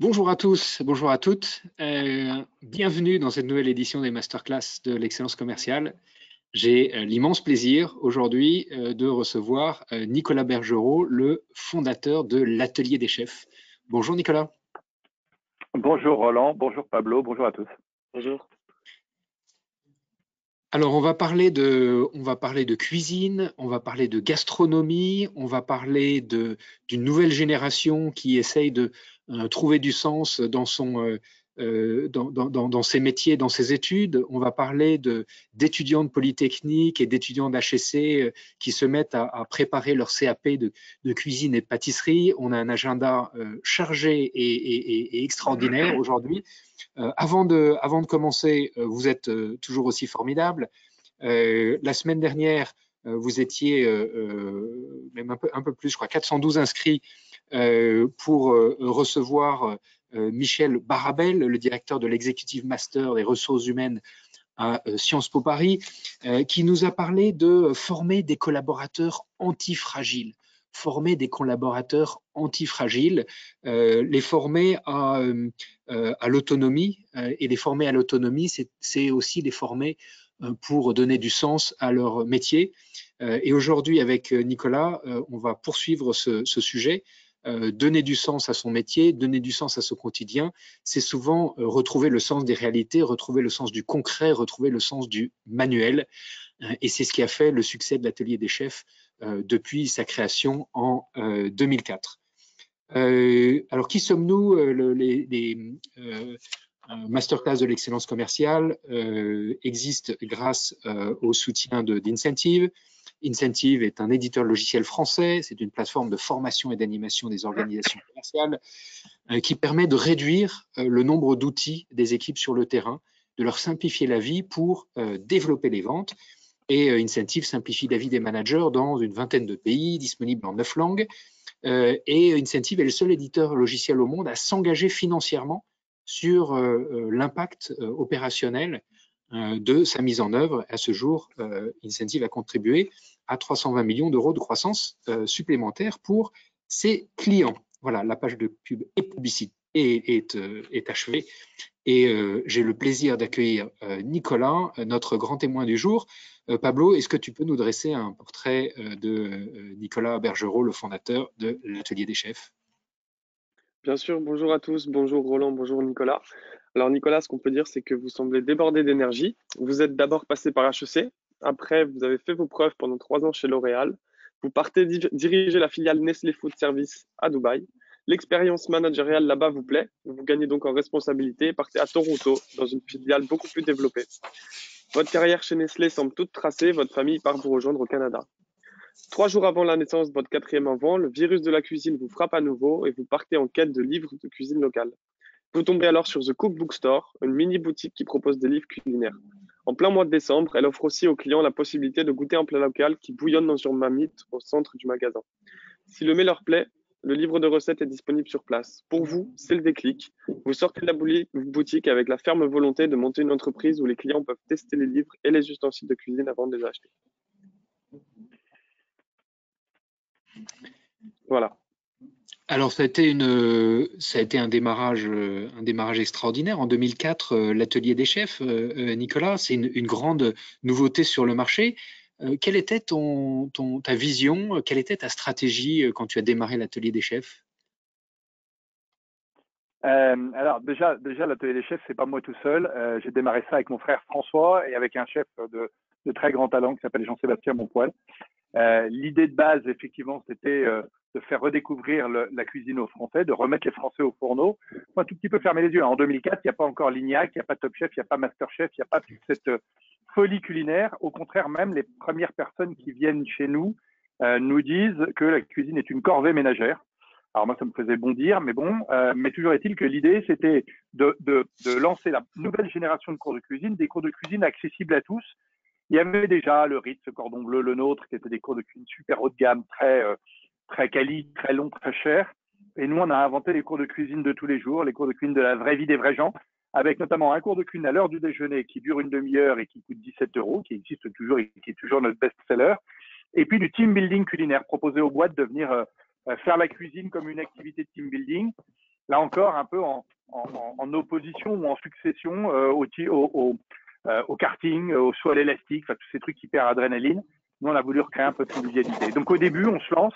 Bonjour à tous, bonjour à toutes. Bienvenue dans cette nouvelle édition des Masterclass de l'excellence commerciale. J'ai l'immense plaisir aujourd'hui de recevoir Nicolas Bergerot, le fondateur de l'Atelier des chefs. Bonjour Nicolas. Bonjour Roland, bonjour Pablo, bonjour à tous. Bonjour. Alors on va parler de cuisine, on va parler de gastronomie, on va parler d'une nouvelle génération qui essaye de trouver du sens dans dans ses métiers, dans ses études. On va parler d'étudiants de Polytechnique et d'étudiants d'HEC qui se mettent à préparer leur CAP de cuisine et de pâtisserie. On a un agenda chargé et extraordinaire aujourd'hui. Avant de commencer, vous êtes toujours aussi formidable. La semaine dernière, vous étiez même un peu plus, je crois, 412 inscrits pour recevoir Michel Barabel, le directeur de l'Executive Master des ressources humaines à Sciences Po Paris, qui nous a parlé de former des collaborateurs antifragiles. Former des collaborateurs antifragiles, les former à l'autonomie, et les former à l'autonomie, c'est aussi les former pour donner du sens à leur métier. Et aujourd'hui, avec Nicolas, on va poursuivre ce sujet. Donner du sens à son métier, donner du sens à son quotidien, c'est souvent retrouver le sens des réalités, retrouver le sens du concret, retrouver le sens du manuel. Et c'est ce qui a fait le succès de l'Atelier des chefs depuis sa création en 2004. Alors, qui sommes-nous, les masterclass de l'excellence commerciale existent grâce au soutien d'Incentive. Incentive est un éditeur logiciel français, c'est une plateforme de formation et d'animation des organisations commerciales qui permet de réduire le nombre d'outils des équipes sur le terrain, de leur simplifier la vie pour développer les ventes. Et Incentive simplifie la vie des managers dans une vingtaine de pays, disponible en 9 langues. Et Incentive est le seul éditeur logiciel au monde à s'engager financièrement sur l'impact opérationnel de sa mise en œuvre. À ce jour, Incentive a contribué à 320 millions d'euros de croissance supplémentaire pour ses clients. Voilà, la page de pub et publicité est achevée. Et j'ai le plaisir d'accueillir Nicolas, notre grand témoin du jour. Pablo, est-ce que tu peux nous dresser un portrait de Nicolas Bergerot, le fondateur de l'Atelier des chefs? Bien sûr, bonjour à tous, bonjour Roland, bonjour Nicolas. Alors Nicolas, ce qu'on peut dire, c'est que vous semblez débordé d'énergie. Vous êtes d'abord passé par HEC, après vous avez fait vos preuves pendant 3 ans chez L'Oréal. Vous partez diriger la filiale Nestlé Food Service à Dubaï. L'expérience managériale là-bas vous plaît, vous gagnez donc en responsabilité et partez à Toronto dans une filiale beaucoup plus développée. Votre carrière chez Nestlé semble toute tracée, votre famille part vous rejoindre au Canada. 3 jours avant la naissance de votre 4e enfant, le virus de la cuisine vous frappe à nouveau et vous partez en quête de livres de cuisine locale. Vous tombez alors sur The Cookbook Store, une mini-boutique qui propose des livres culinaires. En plein mois de décembre, elle offre aussi aux clients la possibilité de goûter un plat local qui bouillonne dans une marmite au centre du magasin. Si le mets leur plaît, le livre de recettes est disponible sur place. Pour vous, c'est le déclic. Vous sortez de la boutique avec la ferme volonté de monter une entreprise où les clients peuvent tester les livres et les ustensiles de cuisine avant de les acheter. Voilà. Alors, ça a été un démarrage extraordinaire. En 2004, l'Atelier des chefs, Nicolas, c'est une grande nouveauté sur le marché. Quelle était ta vision, quelle était ta stratégie quand tu as démarré l'Atelier des chefs? Alors déjà l'atelier des chefs, c'est pas moi tout seul. J'ai démarré ça avec mon frère François et avec un chef de très grand talent qui s'appelle Jean-Sébastien Monpoil. L'idée de base, effectivement, c'était de faire redécouvrir la cuisine aux Français, de remettre les Français au fourneau. Faut un tout petit peu fermer les yeux. En 2004, il n'y a pas encore Lignac, il n'y a pas Top Chef, il n'y a pas Master Chef, il n'y a pas toute cette folie culinaire. Au contraire, même les premières personnes qui viennent chez nous nous disent que la cuisine est une corvée ménagère. Alors moi, ça me faisait bondir, mais bon. Mais toujours est-il que l'idée, c'était de lancer la nouvelle génération de cours de cuisine, des cours de cuisine accessibles à tous. Il y avait déjà le Ritz, le Cordon Bleu, le nôtre, qui étaient des cours de cuisine super haut de gamme, très quali, très longs, très chers. Et nous, on a inventé les cours de cuisine de tous les jours, les cours de cuisine de la vraie vie des vrais gens, avec notamment un cours de cuisine à l'heure du déjeuner qui dure une demi-heure et qui coûte 17 €, qui existe toujours et qui est toujours notre best-seller. Et puis du team building culinaire, proposé aux boîtes de venir faire la cuisine comme une activité de team building. là encore un peu en opposition ou en succession au karting, au saut à l'élastique, tous ces trucs hyper adrénaline. Nous, on a voulu recréer un peu de convivialité. Donc au début, on se lance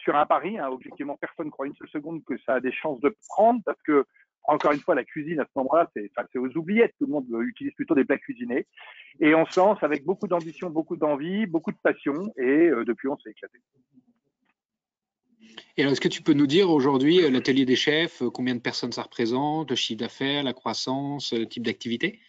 sur un pari. Objectivement, personne ne croit une seule seconde que ça a des chances de prendre parce que, encore une fois, la cuisine à ce moment-là, c'est aux oubliettes. Tout le monde utilise plutôt des plats cuisinés. Et on se lance avec beaucoup d'ambition, beaucoup d'envie, beaucoup de passion. Et depuis, on s'est éclaté. Et alors, est-ce que tu peux nous dire aujourd'hui, l'atelier des chefs, combien de personnes ça représente, le chiffre d'affaires, la croissance, le type d'activité?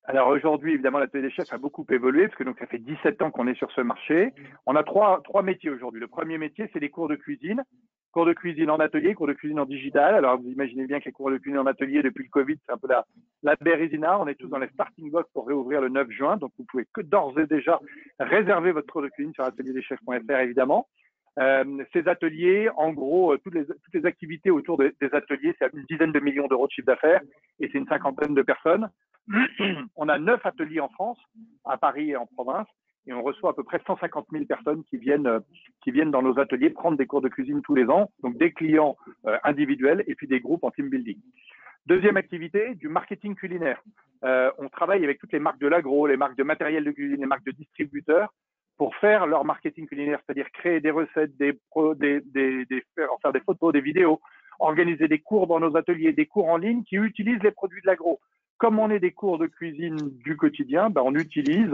Alors aujourd'hui, évidemment, l'atelier des chefs a beaucoup évolué parce que donc ça fait 17 ans qu'on est sur ce marché. On a trois métiers aujourd'hui. Le premier métier, c'est les cours de cuisine. Cours de cuisine en atelier, cours de cuisine en digital. Alors vous imaginez bien que les cours de cuisine en atelier depuis le Covid, c'est un peu la bérésina. On est tous dans les starting blocks pour réouvrir le 9 juin. Donc vous pouvez que d'ores et déjà réserver votre cours de cuisine sur atelierdechefs.fr évidemment. Ces ateliers, en gros, toutes les activités autour des ateliers, c'est une dizaine de millions d'euros de chiffre d'affaires et c'est une cinquantaine de personnes. On a 9 ateliers en France, à Paris et en province, et on reçoit à peu près 150 000 personnes qui viennent dans nos ateliers prendre des cours de cuisine tous les ans, donc des clients individuels et puis des groupes en team building. Deuxième activité, du marketing culinaire. On travaille avec toutes les marques de l'agro, les marques de matériel de cuisine, les marques de distributeurs pour faire leur marketing culinaire, c'est-à-dire créer des recettes, faire des photos, des vidéos, organiser des cours dans nos ateliers, des cours en ligne qui utilisent les produits de l'agro. Comme on est des cours de cuisine du quotidien, on utilise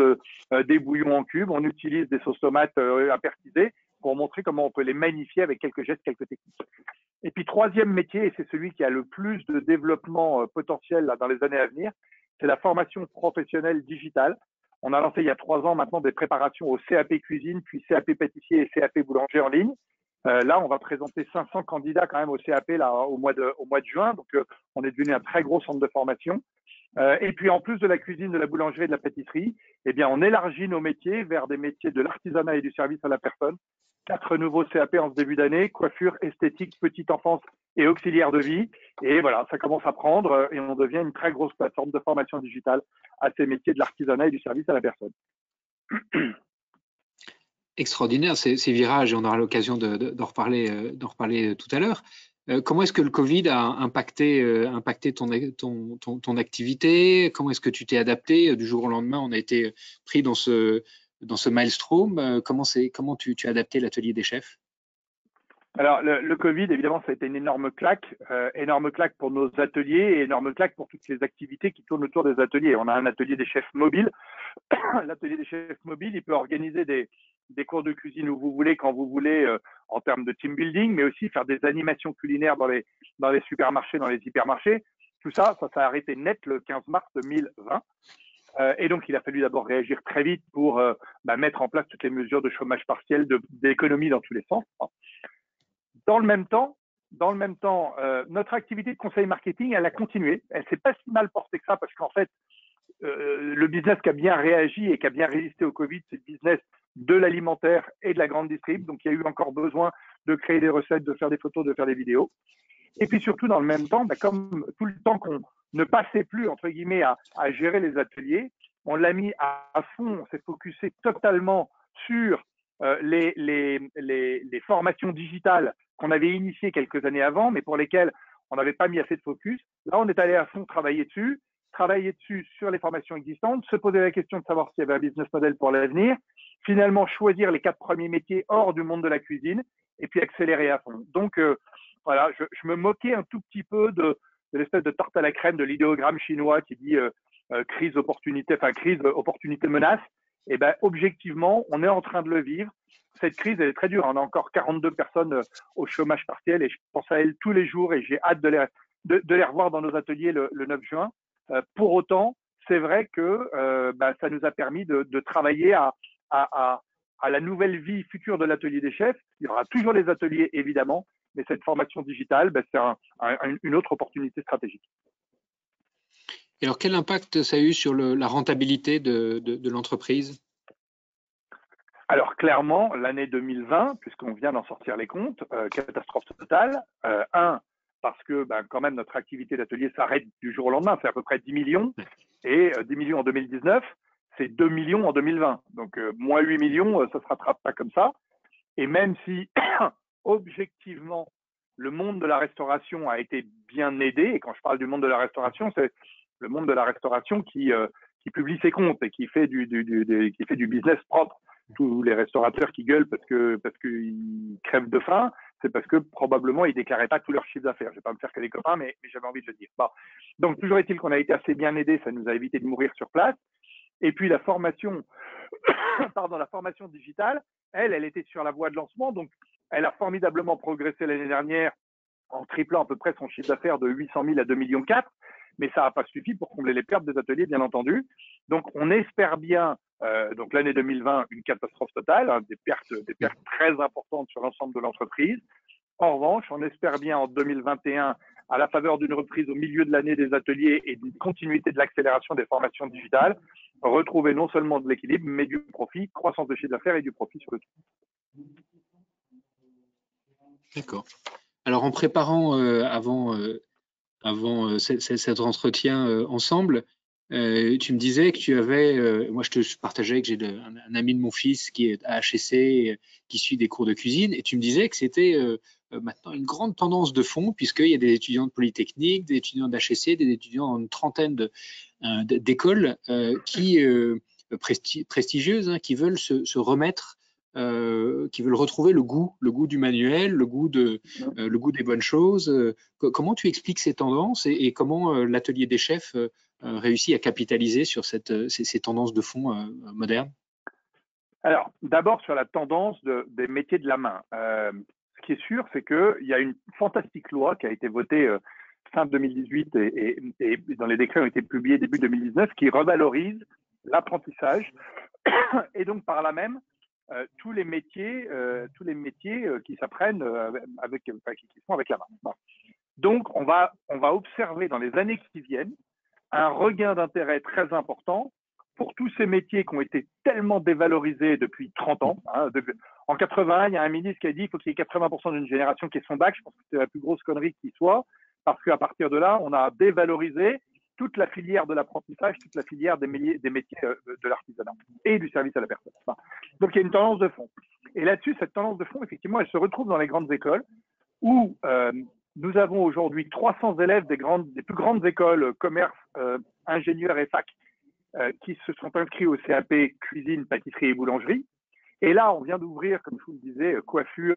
des bouillons en cubes, on utilise des sauces tomates apertisées pour montrer comment on peut les magnifier avec quelques gestes, quelques techniques. Et puis troisième métier, et c'est celui qui a le plus de développement potentiel dans les années à venir, c'est la formation professionnelle digitale. On a lancé il y a 3 ans maintenant des préparations au CAP cuisine, puis CAP pâtissier et CAP boulanger en ligne. Là, on va présenter 500 candidats quand même au CAP là, au mois de juin. Donc, on est devenu un très gros centre de formation. Et puis, en plus de la cuisine, de la boulangerie et de la pâtisserie, eh bien, on élargit nos métiers vers des métiers de l'artisanat et du service à la personne. 4 nouveaux CAP en ce début d'année, coiffure, esthétique, petite enfance et auxiliaire de vie. Et voilà, ça commence à prendre et on devient une très grosse plateforme de formation digitale à ces métiers de l'artisanat et du service à la personne. Extraordinaire ces virages, et on aura l'occasion d'en reparler tout à l'heure. Comment est-ce que le Covid a impacté ton activité? Comment est-ce que tu t'es adapté? Du jour au lendemain, on a été pris dans ce maelstrom. Comment tu as adapté l'atelier des chefs? Alors, le Covid, évidemment, ça a été une énorme claque pour nos ateliers et énorme claque pour toutes les activités qui tournent autour des ateliers. On a un atelier des chefs mobile. L'atelier des chefs mobile, il peut organiser des cours de cuisine où vous voulez, quand vous voulez, en termes de team building, mais aussi faire des animations culinaires dans les supermarchés, dans les hypermarchés. Tout ça, ça s'est arrêté net le 15 mars 2020. Et donc, il a fallu d'abord réagir très vite pour mettre en place toutes les mesures de chômage partiel, d'économie dans tous les sens. Dans le même temps, notre activité de conseil marketing, elle a continué. Elle s'est pas si mal portée que ça parce qu'en fait, le business qui a bien réagi et qui a bien résisté au Covid, c'est le business de l'alimentaire et de la grande distrib. Donc, il y a eu encore besoin de créer des recettes, de faire des photos, de faire des vidéos. Et puis surtout, dans le même temps, comme tout le temps qu'on ne passait plus, entre guillemets, à gérer les ateliers, on l'a mis à fond, on s'est focusé totalement sur les formations digitales qu'on avait initiées quelques années avant, mais pour lesquelles on n'avait pas mis assez de focus. Là, on est allé à fond travailler dessus sur les formations existantes, se poser la question de savoir s'il y avait un business model pour l'avenir, finalement choisir les 4 premiers métiers hors du monde de la cuisine et puis accélérer à fond. Donc, voilà, je me moquais un tout petit peu de l'espèce de tarte à la crème de l'idéogramme chinois qui dit crise, opportunité, menace. Et ben, objectivement, on est en train de le vivre. Cette crise, elle est très dure. On a encore 42 personnes au chômage partiel et je pense à elles tous les jours et j'ai hâte de les revoir dans nos ateliers le 9 juin. Pour autant, c'est vrai que ça nous a permis de travailler à la nouvelle vie future de l'atelier des chefs. Il y aura toujours les ateliers, évidemment, mais cette formation digitale, c'est une autre opportunité stratégique. Et alors, quel impact ça a eu sur la rentabilité de l'entreprise? Alors, clairement, l'année 2020, puisqu'on vient d'en sortir les comptes, catastrophe totale. Parce que quand même, notre activité d'atelier s'arrête du jour au lendemain. C'est à peu près 10 millions. Et 10 millions en 2019, c'est 2 millions en 2020. Donc, moins 8 millions, ça ne se rattrape pas comme ça. Et même si, objectivement, le monde de la restauration a été bien aidé. Et quand je parle du monde de la restauration, c'est le monde de la restauration qui publie ses comptes et qui fait du business propre. Tous les restaurateurs qui gueulent parce qu'ils crèvent de faim, c'est parce que probablement ils déclaraient pas tout leur chiffre d'affaires. Je vais pas me faire que les copains, mais j'avais envie de le dire. Bon. Donc toujours est-il qu'on a été assez bien aidé, ça nous a évité de mourir sur place. Et puis la formation, la formation digitale, elle était sur la voie de lancement, donc elle a formidablement progressé l'année dernière en triplant à peu près son chiffre d'affaires de 800 000 à 2,4 millions, mais ça n'a pas suffi pour combler les pertes des ateliers, bien entendu. Donc on espère bien, donc l'année 2020, une catastrophe totale, hein, des pertes très importantes sur l'ensemble de l'entreprise. En revanche, on espère bien en 2021, à la faveur d'une reprise au milieu de l'année des ateliers et d'une continuité de l'accélération des formations digitales, retrouver non seulement de l'équilibre, mais du profit, croissance de chiffre d'affaires et du profit sur le tout. D'accord. Alors, en préparant avant cet entretien ensemble, tu me disais que tu avais, moi je partageais que j'ai un ami de mon fils qui est à HEC, qui suit des cours de cuisine, et tu me disais que c'était maintenant une grande tendance de fond, puisqu'il y a des étudiants de Polytechnique, des étudiants d'HEC, des étudiants dans une trentaine d'écoles prestigieuses, hein, qui veulent se remettre, qui veulent retrouver le goût du manuel, le goût des bonnes choses. Comment tu expliques ces tendances et comment l'atelier des chefs réussit à capitaliser sur ces tendances de fond modernes? Alors, d'abord sur la tendance des métiers de la main. Ce qui est sûr, c'est qu'il y a une fantastique loi qui a été votée fin 2018 et dans les décrets ont été publiés début 2019 qui revalorise l'apprentissage et donc par là même tous les métiers qui s'apprennent qui se font avec la main. Bon. Donc, on va observer dans les années qui viennent un regain d'intérêt très important pour tous ces métiers qui ont été tellement dévalorisés depuis 30 ans. Hein. En 81, il y a un ministre qui a dit qu'il faut qu'il y ait 80% d'une génération qui ait son bac. Je pense que c'est la plus grosse connerie qui soit, parce qu'à partir de là, on a dévalorisé toute la filière de l'apprentissage, toute la filière des métiers de l'artisanat et du service à la personne. Enfin, donc, il y a une tendance de fond. Et là-dessus, cette tendance de fond, effectivement, elle se retrouve dans les grandes écoles où nous avons aujourd'hui 300 élèves des plus grandes écoles, commerce, ingénieurs et fac, qui se sont inscrits au CAP cuisine, pâtisserie et boulangerie. Et là, on vient d'ouvrir, comme je vous le disais, coiffure,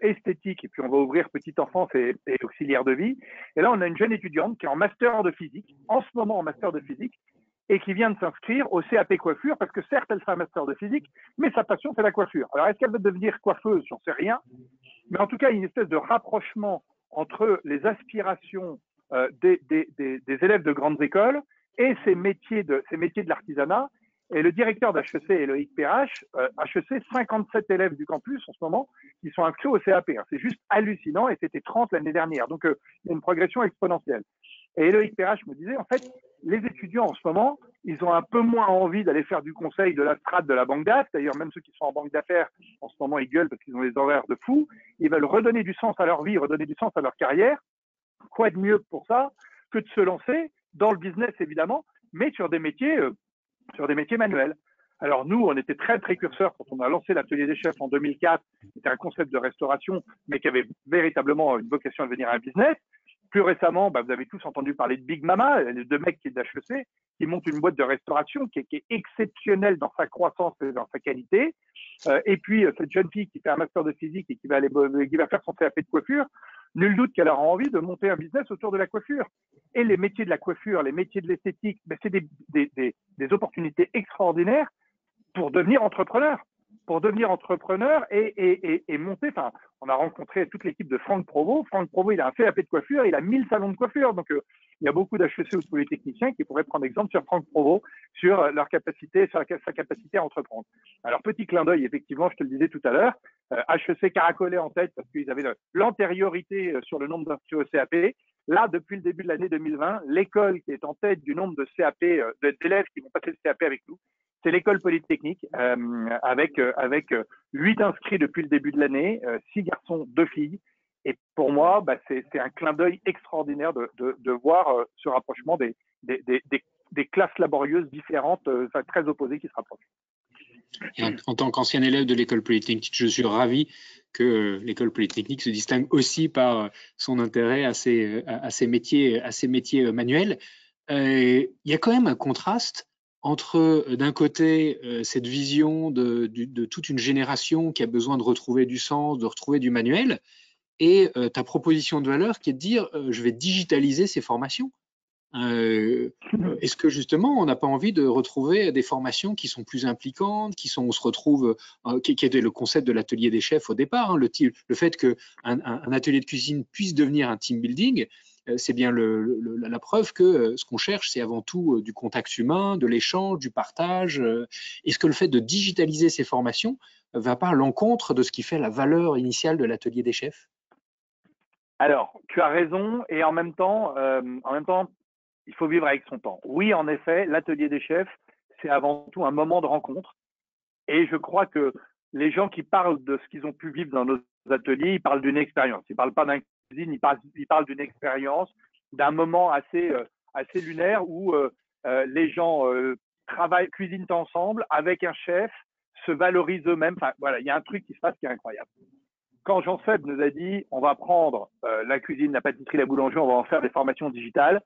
esthétique, et puis on va ouvrir petite enfance et auxiliaire de vie. Et là, on a une jeune étudiante qui est en master de physique, en ce moment en master de physique, et qui vient de s'inscrire au CAP coiffure, parce que certes, elle fait un master de physique, mais sa passion, c'est la coiffure. Alors, est-ce qu'elle va devenir coiffeuse? J'en sais rien. Mais en tout cas, il y a une espèce de rapprochement entre les aspirations des élèves de grandes écoles et ces métiers de l'artisanat. Et le directeur d'HEC, Loïc Perrache, HEC, 57 élèves du campus en ce moment qui sont inscrits au CAP. C'est juste hallucinant et c'était 30 l'année dernière. Donc, il y a une progression exponentielle. Et Loïc Perrache me disait, en fait, les étudiants en ce moment, ils ont un peu moins envie d'aller faire du conseil, de la strat, de la banque d'affaires. D'ailleurs, même ceux qui sont en banque d'affaires, en ce moment, ils gueulent parce qu'ils ont des horaires de fou. Ils veulent redonner du sens à leur vie, redonner du sens à leur carrière. Quoi de mieux pour ça que de se lancer dans le business, évidemment, mais sur des métiers manuels. Alors nous, on était très précurseurs quand on a lancé l'atelier des chefs en 2004. C'était un concept de restauration, mais qui avait véritablement une vocation à devenir un business. Plus récemment, vous avez tous entendu parler de Big Mama, les deux mecs qui est d'HEC, qui montent une boîte de restauration qui est exceptionnelle dans sa croissance et dans sa qualité. Et puis, cette jeune fille qui fait un master de physique et qui va faire son CAP de coiffure, nul doute qu'elle aura envie de monter un business autour de la coiffure. Et les métiers de la coiffure, les métiers de l'esthétique, c'est des opportunités extraordinaires pour devenir entrepreneur. Et monter. Enfin, on a rencontré toute l'équipe de Franck Provost. Franck Provost, il a un CAP de coiffure, il a 1000 salons de coiffure. Donc, il y a beaucoup d'HEC ou de polytechniciens qui pourraient prendre exemple sur Franck Provost, sur sa capacité à entreprendre. Alors, petit clin d'œil, effectivement, je te le disais tout à l'heure, HEC caracolait en tête parce qu'ils avaient l'antériorité sur le nombre d'inscrits au CAP. Là, depuis le début de l'année 2020, l'école qui est en tête du nombre de CAP, d'élèves qui vont passer le CAP avec nous, c'est l'école polytechnique, avec 8 inscrits depuis le début de l'année, 6 garçons, 2 filles. Et pour moi, c'est un clin d'œil extraordinaire de voir ce rapprochement des classes laborieuses différentes, très opposées qui se rapprochent. Et en tant qu'ancien élève de l'école polytechnique, je suis ravi que l'école polytechnique se distingue aussi par son intérêt à ces métiers manuels. Il y a quand même un contraste entre, d'un côté, cette vision de toute une génération qui a besoin de retrouver du sens, de retrouver du manuel, et ta proposition de valeur qui est de dire je vais digitaliser ces formations. Est-ce que justement on n'a pas envie de retrouver des formations qui sont plus impliquantes, on se retrouve, qui était le concept de l'atelier des chefs au départ, hein, le fait qu'un atelier de cuisine puisse devenir un team building, c'est bien la preuve que ce qu'on cherche, c'est avant tout du contact humain, de l'échange, du partage. Est-ce que le fait de digitaliser ces formations va pas à l'encontre de ce qui fait la valeur initiale de l'atelier des chefs? Alors, tu as raison, et en même temps, il faut vivre avec son temps. Oui, en effet, l'atelier des chefs, c'est avant tout un moment de rencontre. Et je crois que les gens qui parlent de ce qu'ils ont pu vivre dans nos ateliers, ils parlent d'une expérience. Ils ne parlent pas d'un cuisine, ils parlent d'une expérience, d'un moment assez lunaire où les gens travaillent, cuisinent ensemble avec un chef, se valorisent eux-mêmes. Enfin, voilà, il y a un truc qui se passe qui est incroyable. Quand Jean-Seb nous a dit on va prendre la cuisine, la pâtisserie, la boulangerie, on va en faire des formations digitales,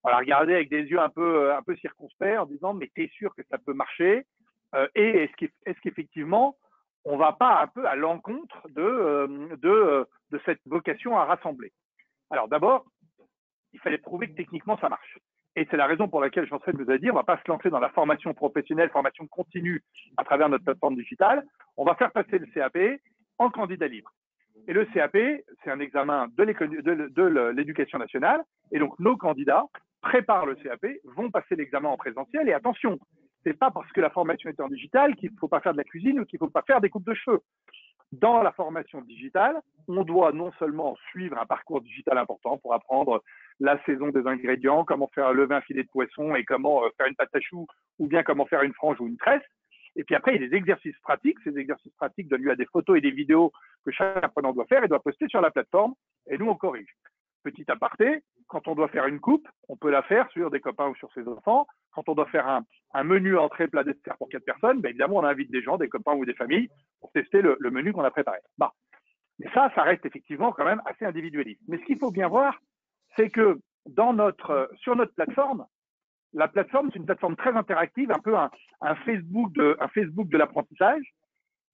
on l'a regardé avec des yeux un peu circonspects en disant mais t'es sûr que ça peut marcher et est-ce qu'effectivement on va pas un peu à l'encontre de cette vocation à rassembler. Alors d'abord, il fallait prouver que techniquement ça marche. Et c'est la raison pour laquelle Jean-Seb nous a dit on ne va pas se lancer dans la formation professionnelle, formation continue à travers notre plateforme digitale. On va faire passer le CAP en candidat libre. Et le CAP, c'est un examen de l'éducation nationale. Et donc, nos candidats préparent le CAP, vont passer l'examen en présentiel. Et attention, ce n'est pas parce que la formation est en digital qu'il ne faut pas faire de la cuisine ou qu'il ne faut pas faire des coupes de cheveux. Dans la formation digitale, on doit non seulement suivre un parcours digital important pour apprendre la saison des ingrédients, comment faire lever un filet de poisson et comment faire une pâte à choux, ou bien comment faire une frange ou une tresse. Et puis après, il y a des exercices pratiques. Ces exercices pratiques donnent lieu à des photos et des vidéos que chaque apprenant doit faire et doit poster sur la plateforme. Et nous, on corrige. Petit aparté, quand on doit faire une coupe, on peut la faire sur des copains ou sur ses enfants. Quand on doit faire un menu entrée, plat, dessert pour 4 personnes, ben évidemment, on invite des gens, des copains ou des familles pour tester le menu qu'on a préparé. Bah. Mais ça reste effectivement quand même assez individualiste. Mais ce qu'il faut bien voir, c'est que sur notre plateforme, la plateforme, c'est une plateforme très interactive, un peu un Facebook de l'apprentissage.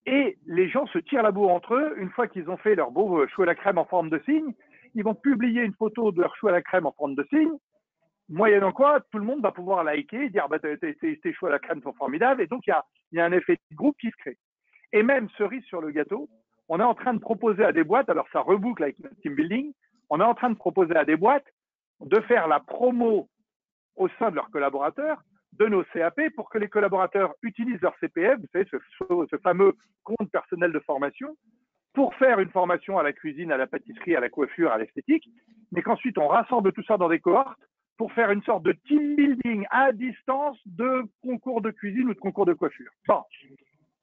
Et les gens se tirent la bourre entre eux. Une fois qu'ils ont fait leur beau chou à la crème en forme de cygne, ils vont publier une photo de leur chou à la crème en forme de cygne. Moyennant quoi, tout le monde va pouvoir liker, dire bah, tes choux à la crème sont formidables. Et donc, il y a un effet de groupe qui se crée. Et même, cerise sur le gâteau, on est en train de proposer à des boîtes, alors ça reboucle avec notre team building, on est en train de proposer à des boîtes de faire la promo au sein de leurs collaborateurs de nos CAP pour que les collaborateurs utilisent leur CPF, vous savez, ce fameux compte personnel de formation, pour faire une formation à la cuisine, à la pâtisserie, à la coiffure, à l'esthétique, mais qu'ensuite on rassemble tout ça dans des cohortes pour faire une sorte de team building à distance de concours de cuisine ou de concours de coiffure. Bon,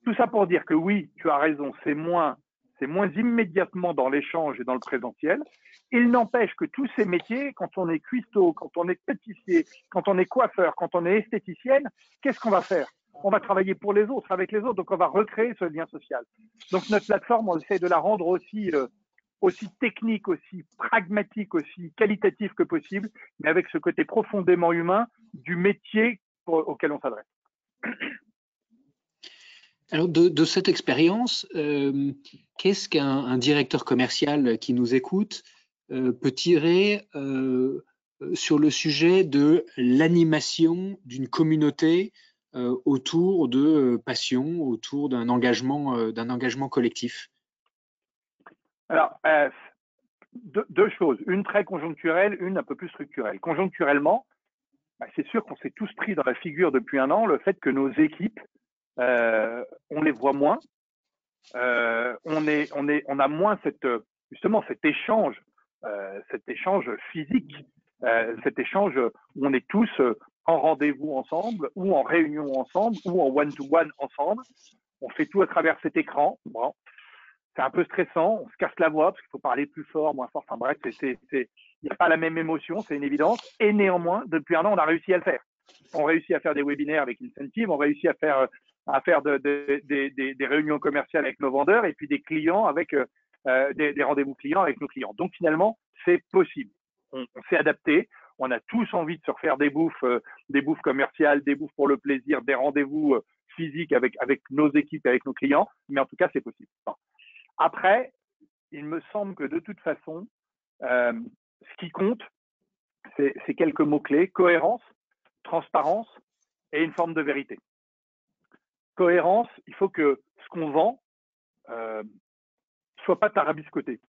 tout ça pour dire que oui, tu as raison, c'est moins immédiatement dans l'échange et dans le présentiel. Il n'empêche que tous ces métiers, quand on est cuistot, quand on est pâtissier, quand on est coiffeur, quand on est esthéticienne, qu'est-ce qu'on va faire? On va travailler pour les autres, avec les autres, donc on va recréer ce lien social. Donc notre plateforme, on essaie de la rendre aussi technique, aussi pragmatique, aussi qualitative que possible, mais avec ce côté profondément humain du métier auquel on s'adresse. Alors de cette expérience, qu'est-ce qu'un directeur commercial qui nous écoute peut tirer sur le sujet de l'animation d'une communauté autour de passion, autour d'un engagement collectif? Alors, deux choses, une très conjoncturelle, une un peu plus structurelle. Conjoncturellement, c'est sûr qu'on s'est tous pris dans la figure depuis un an le fait que nos équipes, on les voit moins, on a moins justement cet échange physique, cet échange où on est tous en rendez-vous ensemble, ou en réunion ensemble, ou en one-to-one ensemble. On fait tout à travers cet écran. Bon, c'est un peu stressant, on se casse la voix parce qu'il faut parler plus fort, moins fort. Enfin bref, il n'y a pas la même émotion, c'est une évidence. Et néanmoins, depuis un an, on a réussi à le faire. On réussit à faire des webinaires avec Incentive, on réussit à faire à faire des réunions commerciales avec nos vendeurs et puis des clients avec des rendez-vous clients avec nos clients. Donc finalement, c'est possible. On s'est adapté. On a tous envie de se refaire des bouffes commerciales, des bouffes pour le plaisir, des rendez-vous physiques avec nos équipes, avec nos clients. Mais en tout cas, c'est possible. Bon. Après, il me semble que de toute façon, ce qui compte, c'est quelques mots-clés: cohérence, transparence et une forme de vérité. Cohérence, il faut que ce qu'on vend soit pas tarabiscoté.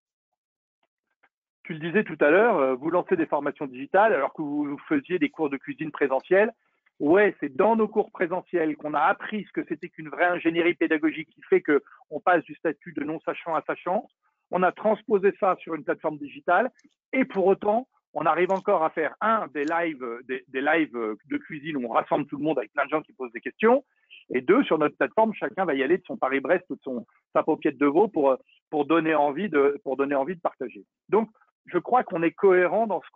Tu le disais tout à l'heure, vous lancez des formations digitales alors que vous faisiez des cours de cuisine présentiels. Ouais, c'est dans nos cours présentiels qu'on a appris ce que c'était qu'une vraie ingénierie pédagogique qui fait qu'on passe du statut de non-sachant à sachant. On a transposé ça sur une plateforme digitale et pour autant, on arrive encore à faire des lives de cuisine où on rassemble tout le monde avec plein de gens qui posent des questions. Et deux, sur notre plateforme, chacun va y aller de son Paris-Brest ou de sa paupiette de veau pour donner envie de partager. Donc, je crois qu'on est cohérent dans ce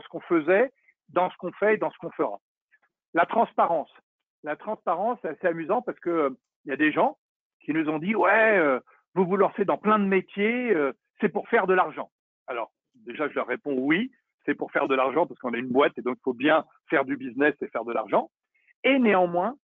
qu'on faisait, dans ce qu'on fait et dans ce qu'on fera. La transparence, c'est assez amusant parce que y a des gens qui nous ont dit ouais, vous vous lancez dans plein de métiers, c'est pour faire de l'argent. Alors déjà, je leur réponds oui, c'est pour faire de l'argent parce qu'on a une boîte et donc il faut bien faire du business et faire de l'argent. Et néanmoins,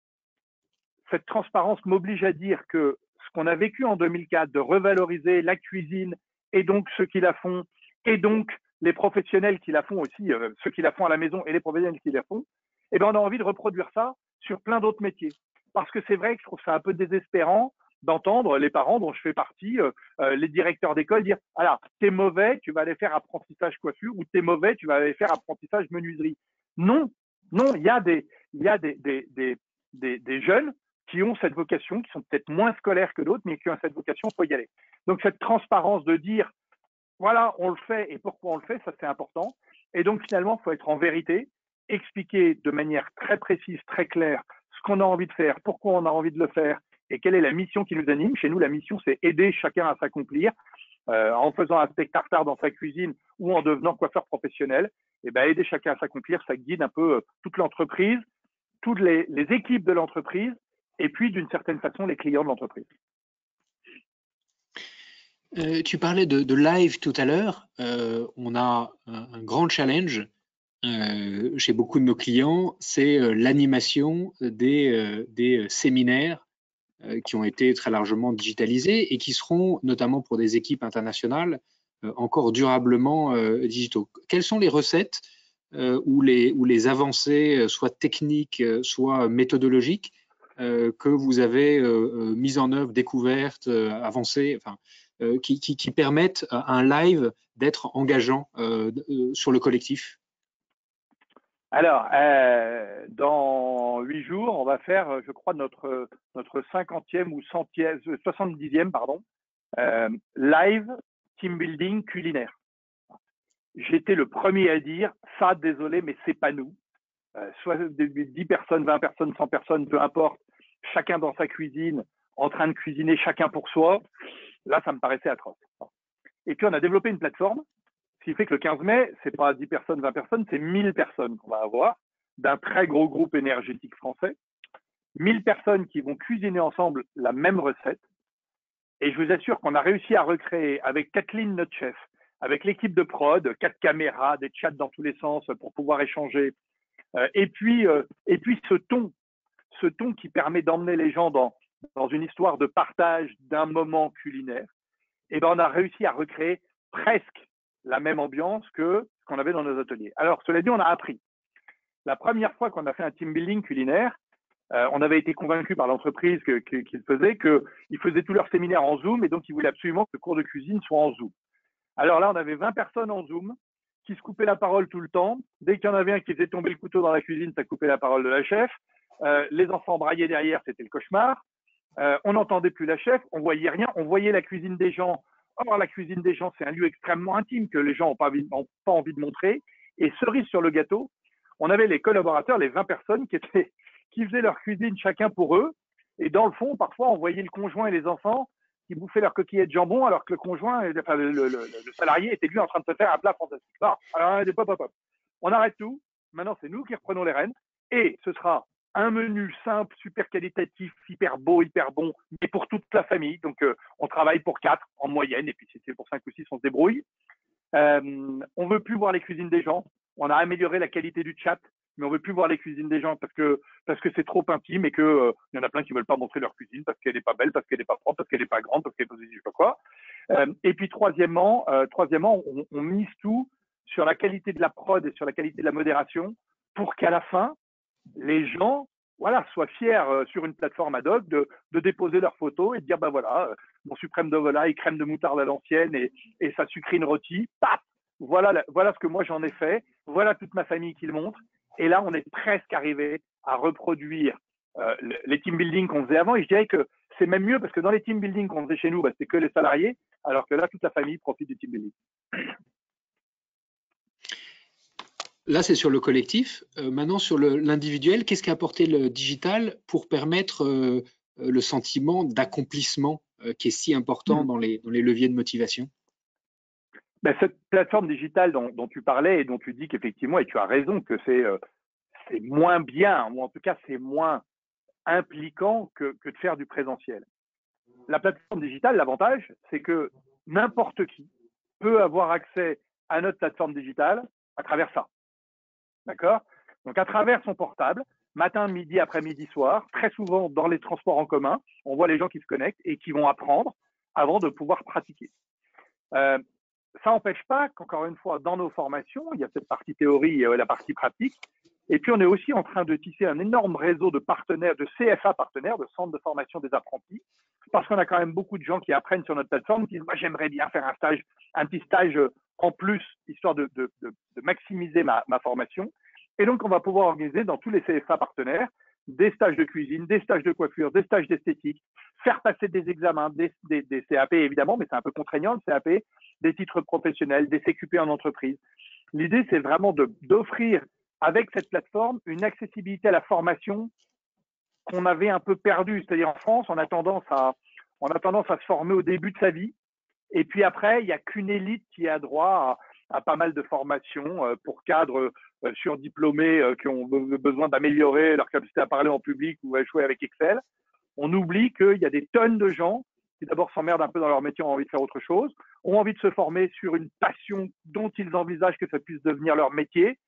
cette transparence m'oblige à dire que ce qu'on a vécu en 2004, de revaloriser la cuisine et donc ceux qui la font, et donc les professionnels qui la font aussi, ceux qui la font à la maison et les professionnels qui la font, eh ben on a envie de reproduire ça sur plein d'autres métiers. Parce que c'est vrai que je trouve ça un peu désespérant d'entendre les parents dont je fais partie, les directeurs d'école dire « Alors, t'es mauvais, tu vas aller faire apprentissage coiffure » ou « T'es mauvais, tu vas aller faire apprentissage menuiserie ». Non, il y a des jeunes qui ont cette vocation, qui sont peut-être moins scolaires que d'autres, mais qui ont cette vocation, il faut y aller. Donc cette transparence de dire voilà, on le fait et pourquoi on le fait, ça c'est important. Et donc finalement, il faut être en vérité, expliquer de manière très précise, très claire ce qu'on a envie de faire, pourquoi on a envie de le faire et quelle est la mission qui nous anime. Chez nous, la mission, c'est aider chacun à s'accomplir en faisant un steak tartare dans sa cuisine ou en devenant coiffeur professionnel. Et ben, aider chacun à s'accomplir, ça guide un peu toute l'entreprise, toutes les équipes de l'entreprise et puis d'une certaine façon les clients de l'entreprise. Tu parlais de live tout à l'heure. On a un grand challenge chez beaucoup de nos clients, c'est l'animation des séminaires qui ont été très largement digitalisés et qui seront, notamment pour des équipes internationales, encore durablement digitaux. Quelles sont les recettes ou les avancées, soit techniques, soit méthodologiques, que vous avez mises en œuvre, découvertes, avancées, enfin, qui permettent à un live d'être engageant sur le collectif? Alors, dans 8 jours, on va faire, je crois, notre 50e ou 70e live team building culinaire. J'étais le premier à dire ça, désolé, mais c'est pas nous. Soit 10 personnes, 20 personnes, 100 personnes, peu importe, chacun dans sa cuisine, en train de cuisiner chacun pour soi. Là, ça me paraissait atroce. Et puis, on a développé une plateforme, ce qui fait que le 15 mai, c'est pas 10 personnes, 20 personnes, c'est 1000 personnes qu'on va avoir d'un très gros groupe énergétique français. 1000 personnes qui vont cuisiner ensemble la même recette. Et je vous assure qu'on a réussi à recréer avec Kathleen, notre chef, avec l'équipe de prod, 4 caméras, des chats dans tous les sens pour pouvoir échanger. Et puis ce ton qui permet d'emmener les gens dans une histoire de partage d'un moment culinaire. Et ben on a réussi à recréer presque la même ambiance que ce qu'on avait dans nos ateliers. Alors, cela dit, on a appris. La première fois qu'on a fait un team building culinaire, on avait été convaincu par l'entreprise qu'ils faisaient qu'ils faisaient tous leurs séminaires en Zoom et donc ils voulaient absolument que le cours de cuisine soit en Zoom. Alors là, on avait 20 personnes en Zoom qui se coupaient la parole tout le temps. Dès qu'il y en avait un qui faisait tomber le couteau dans la cuisine, ça coupait la parole de la chef. Les enfants braillaient derrière, c'était le cauchemar. On n'entendait plus la chef, on voyait rien, on voyait la cuisine des gens. Or, la cuisine des gens, c'est un lieu extrêmement intime que les gens n'ont pas envie de montrer. Et cerise sur le gâteau, on avait les collaborateurs, les 20 personnes qui faisaient leur cuisine chacun pour eux. Et dans le fond, parfois, on voyait le conjoint et les enfants qui bouffaient leur coquillette de jambon alors que le conjoint, enfin, le salarié était lui en train de se faire un plat fantastique. Alors, on arrête tout. Maintenant, c'est nous qui reprenons les rênes. Et ce sera un menu simple, super qualitatif, hyper beau, hyper bon, mais pour toute la famille. Donc, on travaille pour 4 en moyenne, et puis si c'est pour 5 ou 6, on se débrouille. On veut plus voir les cuisines des gens. On a amélioré la qualité du chat, mais on veut plus voir les cuisines des gens parce que c'est trop intime et que y en a plein qui veulent pas montrer leur cuisine parce qu'elle est pas belle, parce qu'elle est pas propre, parce qu'elle est pas grande, parce qu'elle est pas je sais pas quoi. Et puis troisièmement, on mise tout sur la qualité de la prod et sur la qualité de la modération pour qu'à la fin, les gens soient fiers sur une plateforme ad hoc de déposer leurs photos et de dire bah voilà, mon suprême de volaille, crème de moutarde à l'ancienne et sa sucrine rôtie, paf, voilà ce que moi j'en ai fait, voilà toute ma famille qui le montre. Et là, on est presque arrivé à reproduire les team building qu'on faisait avant. Et je dirais que c'est même mieux parce que dans les team building qu'on faisait chez nous, c'était que les salariés, alors que là, toute la famille profite du team building. Là, c'est sur le collectif. Maintenant, sur l'individuel, qu'est-ce qu'a apporté le digital pour permettre le sentiment d'accomplissement qui est si important dans les leviers de motivation? Ben, cette plateforme digitale dont tu parlais et dont tu dis qu'effectivement, et tu as raison, que c'est moins bien, ou en tout cas, c'est moins impliquant que de faire du présentiel. La plateforme digitale, l'avantage, c'est que n'importe qui peut avoir accès à notre plateforme digitale à travers ça. D'accord? Donc, à travers son portable, matin, midi, après-midi, soir, très souvent dans les transports en commun, on voit les gens qui se connectent et qui vont apprendre avant de pouvoir pratiquer. Ça n'empêche pas qu'encore une fois, dans nos formations, il y a cette partie théorie et la partie pratique. Et puis, on est aussi en train de tisser un énorme réseau de partenaires, de CFA partenaires, de centres de formation des apprentis, parce qu'on a quand même beaucoup de gens qui apprennent sur notre plateforme, qui disent, moi, j'aimerais bien faire un petit stage en plus, histoire de maximiser ma formation. Et donc, on va pouvoir organiser dans tous les CFA partenaires des stages de cuisine, des stages de coiffure, des stages d'esthétique, faire passer des examens, des CAP évidemment, mais c'est un peu contraignant le CAP, des titres professionnels, des CQP en entreprise. L'idée, c'est vraiment d'offrir avec cette plateforme une accessibilité à la formation qu'on avait un peu perdue. C'est-à-dire en France, on a tendance à se former au début de sa vie. Et puis après, il n'y a qu'une élite qui a droit à pas mal de formations pour cadres surdiplômés qui ont besoin d'améliorer leur capacité à parler en public ou à jouer avec Excel. On oublie qu'il y a des tonnes de gens qui d'abord s'emmerdent un peu dans leur métier, ont envie de faire autre chose, ont envie de se former sur une passion dont ils envisagent que ça puisse devenir leur métier.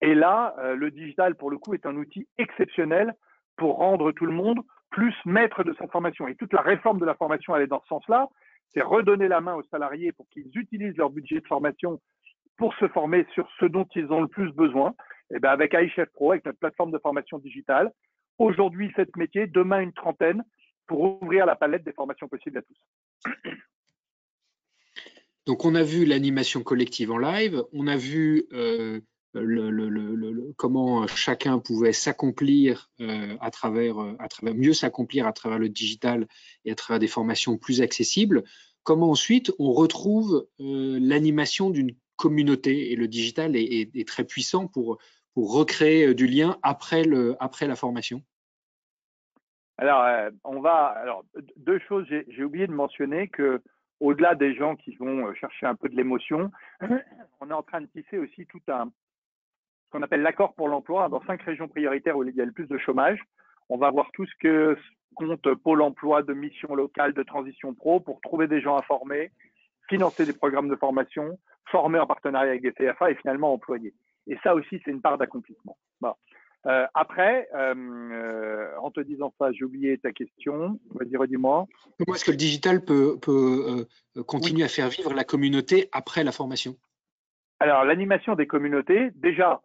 Et là, le digital, pour le coup, est un outil exceptionnel pour rendre tout le monde plus maître de sa formation. Et toute la réforme de la formation, elle est dans ce sens-là. C'est redonner la main aux salariés pour qu'ils utilisent leur budget de formation pour se former sur ce dont ils ont le plus besoin. Et bien avec iChef Pro, avec notre plateforme de formation digitale, aujourd'hui 7 métiers, demain une trentaine, pour ouvrir la palette des formations possibles à tous. Donc, on a vu l'animation collective en live, on a vu comment chacun pouvait s'accomplir mieux s'accomplir à travers le digital et à travers des formations plus accessibles. Comment ensuite on retrouve l'animation d'une communauté, et le digital est très puissant pour recréer du lien après la formation. Alors, deux choses. J'ai oublié de mentionner que au-delà des gens qui vont chercher un peu de l'émotion, on est en train de tisser aussi tout ce qu'on appelle l'accord pour l'emploi dans 5 régions prioritaires où il y a le plus de chômage. On va voir tout ce que compte Pôle emploi de mission locale, de transition pro pour trouver des gens à former, financer des programmes de formation, former en partenariat avec des CFA et finalement employer. Et ça aussi, c'est une part d'accomplissement. Bon. Après, en te disant ça, j'ai oublié ta question. Vas-y, redis-moi. Comment est-ce que le digital peut continuer à faire vivre la communauté après la formation? Alors, l'animation des communautés, déjà,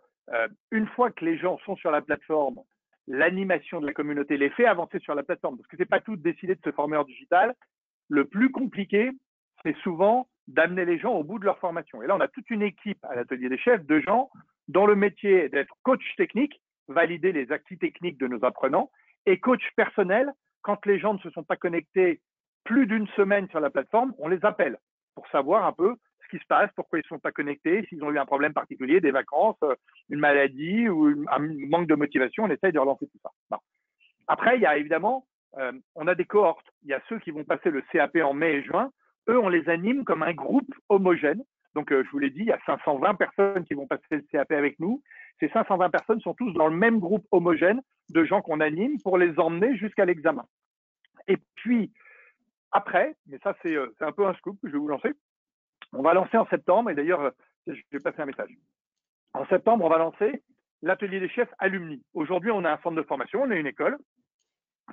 une fois que les gens sont sur la plateforme, l'animation de la communauté les fait avancer sur la plateforme. Parce que ce n'est pas tout de décider de se former en digital. Le plus compliqué, c'est souvent d'amener les gens au bout de leur formation. Et là, on a toute une équipe à l'atelier des chefs de gens dont le métier est d'être coach technique, valider les acquis techniques de nos apprenants, et coach personnel, quand les gens ne se sont pas connectés plus d'une semaine sur la plateforme, on les appelle pour savoir un peu ce qui se passe, pourquoi ils ne sont pas connectés, s'ils ont eu un problème particulier, des vacances, une maladie ou un manque de motivation, on essaye de relancer tout ça. Bon. Après, il y a évidemment, on a des cohortes. Il y a ceux qui vont passer le CAP en mai et juin. Eux, on les anime comme un groupe homogène Donc, je vous l'ai dit, il y a 520 personnes qui vont passer le CAP avec nous. Ces 520 personnes sont tous dans le même groupe homogène de gens qu'on anime pour les emmener jusqu'à l'examen. Et puis, après, mais ça, c'est un peu un scoop que je vais vous lancer. On va lancer en septembre, et d'ailleurs, je vais passer un message. En septembre, on va lancer l'atelier des chefs alumni. Aujourd'hui, on a un centre de formation, on a une école.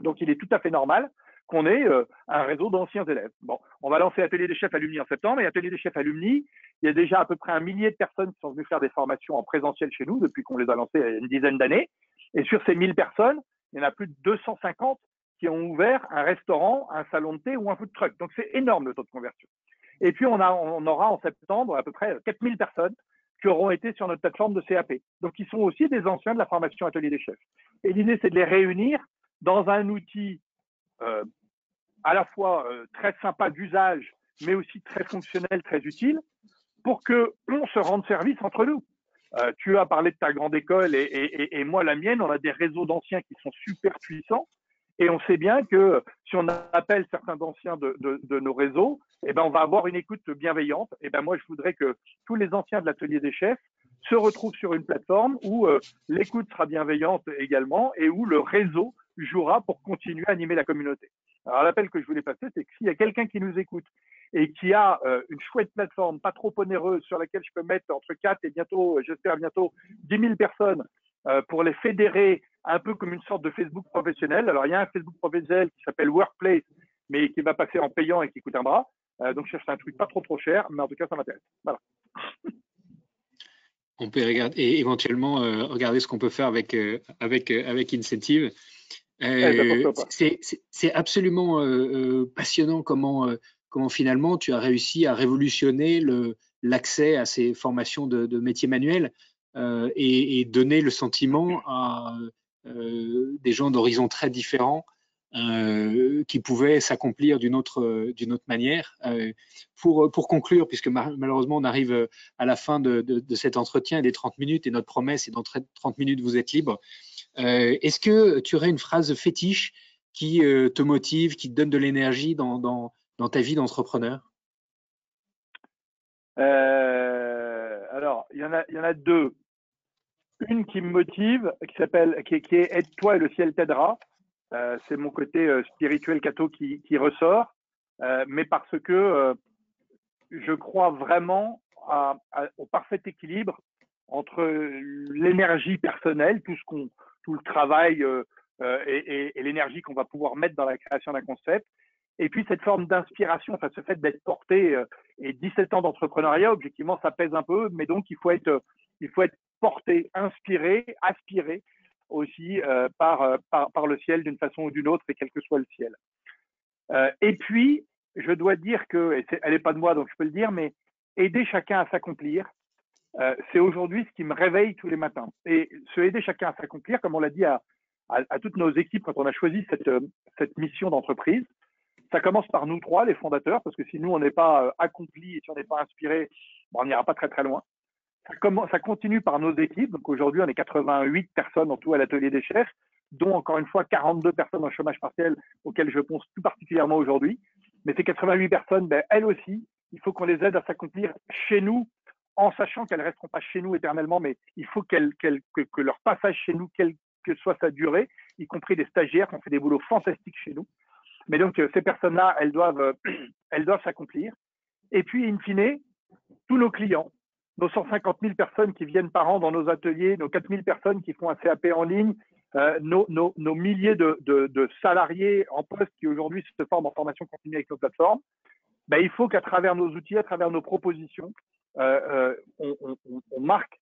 Donc, il est tout à fait normal qu'on ait un réseau d'anciens élèves. Bon, on va lancer l'atelier des chefs alumni en septembre. Et l'atelier des chefs alumni, il y a déjà à peu près 1 millier de personnes qui sont venues faire des formations en présentiel chez nous depuis qu'on les a lancées il y a une dizaine d'années. Et sur ces 1000 personnes, il y en a plus de 250 qui ont ouvert un restaurant, un salon de thé ou un food truck. Donc, c'est énorme le taux de conversion. Et puis, on aura en septembre à peu près 4000 personnes qui auront été sur notre plateforme de CAP. Donc, ils sont aussi des anciens de la formation atelier des chefs. Et l'idée, c'est de les réunir dans un outil à la fois très sympa d'usage, mais aussi très fonctionnel, très utile, pour qu'on se rende service entre nous. Tu as parlé de ta grande école et moi, la mienne, on a des réseaux d'anciens qui sont super puissants. Et on sait bien que si on appelle certains d'anciens de nos réseaux, eh ben, on va avoir une écoute bienveillante. Et ben, moi, je voudrais que tous les anciens de l'atelier des chefs se retrouvent sur une plateforme où l'écoute sera bienveillante également et où le réseau jouera pour continuer à animer la communauté. Alors, l'appel que je voulais passer, c'est que s'il y a quelqu'un qui nous écoute et qui a une chouette plateforme, pas trop onéreuse, sur laquelle je peux mettre entre 4 et bientôt, j'espère bientôt, 10 000 personnes pour les fédérer un peu comme une sorte de Facebook professionnel. Alors, il y a un Facebook professionnel qui s'appelle Workplace, mais qui va passer en payant et qui coûte un bras. Donc, je cherche un truc pas trop cher, mais en tout cas, ça m'intéresse. Voilà. On peut regarder et éventuellement regarder ce qu'on peut faire avec Incentive. C'est absolument passionnant comment finalement tu as réussi à révolutionner l'accès à ces formations de métiers manuels et donner le sentiment à des gens d'horizons très différents qui pouvaient s'accomplir d'une autre manière. Pour conclure, puisque malheureusement on arrive à la fin de cet entretien des 30 minutes et notre promesse est dans 30 minutes vous êtes libre. Est-ce que tu aurais une phrase fétiche qui te motive, qui te donne de l'énergie dans ta vie d'entrepreneur? Alors, il y en a deux. Une qui me motive, qui est Aide-toi et le ciel t'aidera. C'est mon côté spirituel catho qui ressort, mais parce que je crois vraiment au parfait équilibre entre l'énergie personnelle, tout le travail et l'énergie qu'on va pouvoir mettre dans la création d'un concept, et puis cette forme d'inspiration, enfin ce fait d'être porté et 17 ans d'entrepreneuriat, objectivement ça pèse un peu, mais donc il faut être porté, inspiré, aspiré aussi par le ciel d'une façon ou d'une autre, et quel que soit le ciel. Et puis, je dois dire que, elle n'est pas de moi, donc je peux le dire, mais aider chacun à s'accomplir, c'est aujourd'hui ce qui me réveille tous les matins. Et se aider chacun à s'accomplir, comme on l'a dit à toutes nos équipes quand on a choisi cette mission d'entreprise, ça commence par nous trois, les fondateurs, parce que si nous, on n'est pas accomplis et si on n'est pas inspiré, on n'ira pas très loin. Ça continue par nos équipes. Donc aujourd'hui, on est 88 personnes en tout à l'atelier des chefs, dont encore une fois 42 personnes en chômage partiel auxquelles je pense tout particulièrement aujourd'hui. Mais ces 88 personnes, elles aussi, il faut qu'on les aide à s'accomplir chez nous, en sachant qu'elles ne resteront pas chez nous éternellement, mais il faut que leur passage chez nous, quelle que soit sa durée, y compris des stagiaires qui ont fait des boulots fantastiques chez nous. Mais donc, ces personnes-là, elles doivent s'accomplir. Et puis, in fine, tous nos clients, nos 150 000 personnes qui viennent par an dans nos ateliers, nos 4 000 personnes qui font un CAP en ligne, nos milliers de salariés en poste qui aujourd'hui se forment en formation continue avec nos plateformes, il faut qu'à travers nos outils, à travers nos propositions, on marque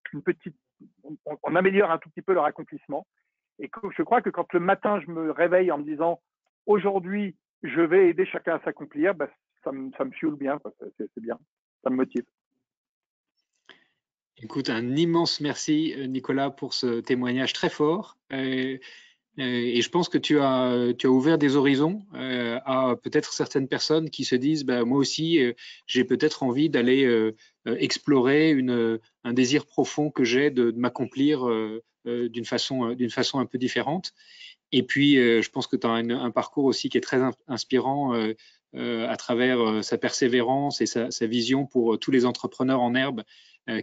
on améliore un tout petit peu leur accomplissement. Et je crois que quand le matin, je me réveille en me disant aujourd'hui, je vais aider chacun à s'accomplir, ça me fuel bien, c'est bien, ça me motive. Écoute, un immense merci Nicolas pour ce témoignage très fort. Et je pense que tu as ouvert des horizons à peut-être certaines personnes qui se disent moi aussi j'ai peut-être envie d'aller explorer un désir profond que j'ai de m'accomplir d'une façon un peu différente. Et puis je pense que tu as un parcours aussi qui est très inspirant à travers sa persévérance et sa vision pour tous les entrepreneurs en herbe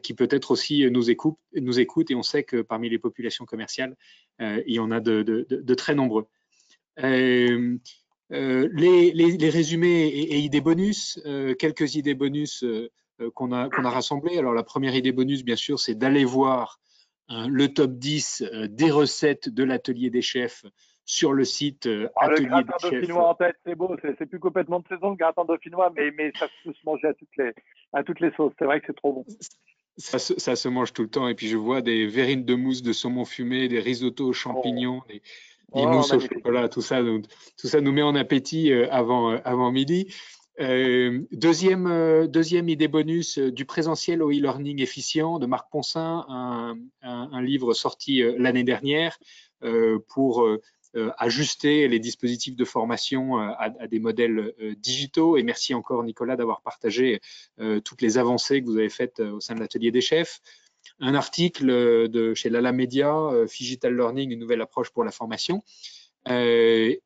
qui peut-être aussi nous écoutent, et on sait que parmi les populations commerciales, il y en a de très nombreux. Les résumés et idées bonus, quelques idées bonus qu'on a rassemblées. Alors la première idée bonus, bien sûr, c'est d'aller voir le top 10 des recettes de l'atelier des chefs sur le site Atelier le gratin des chefs. dauphinois en tête, c'est beau, c'est plus complètement de saison le gratin dauphinois, mais ça peut se manger à toutes les sauces. C'est vrai que c'est trop bon. Ça se mange tout le temps, et puis je vois des verrines de mousse de saumon fumé, des risottos aux champignons, des mousses au chocolat, tout ça nous met en appétit avant midi. Deuxième idée bonus, du présentiel au e-learning efficient de Marc Poncin, un livre sorti l'année dernière pour ajuster les dispositifs de formation à des modèles digitaux. Et merci encore Nicolas d'avoir partagé toutes les avancées que vous avez faites au sein de l'atelier des chefs. Un article chez Lala Media, Phygital Learning, une nouvelle approche pour la formation. Et